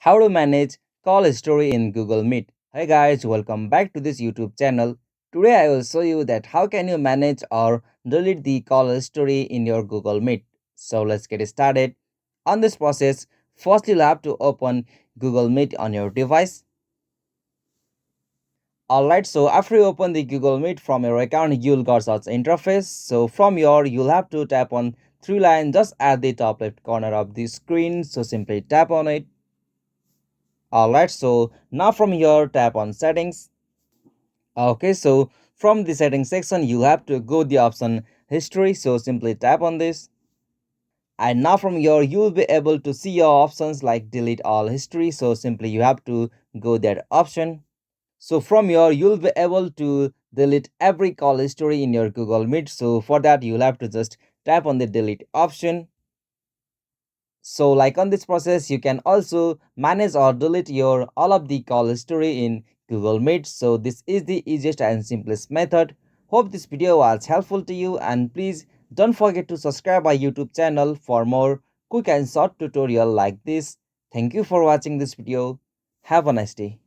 How to manage call history in Google Meet. Hey guys, welcome back to this YouTube channel. Today I will show you that how can you manage or delete the call history in your Google Meet. So let's get started. On this process, first you'll have to open Google Meet on your device. Alright, so after you open the Google Meet from your account, you'll got such interface. So from your, you'll have to tap on three line just at the top left corner of the screen. So simply tap on it. Alright, so now from here tap on settings. Okay, so from the settings section you have to go the option history, so simply tap on this. And now from here you will be able to see your options like delete all history, so simply you have to go that option. So from here you'll be able to delete every call history in your Google Meet. So for that you'll have to just tap on the delete option. So like on this process, you can also manage or delete your all of the call history in Google Meet. So this is the easiest and simplest method. Hope this video was helpful to you, and please don't forget to subscribe our YouTube channel for more quick and short tutorial like this. Thank you for watching this video. Have a nice day.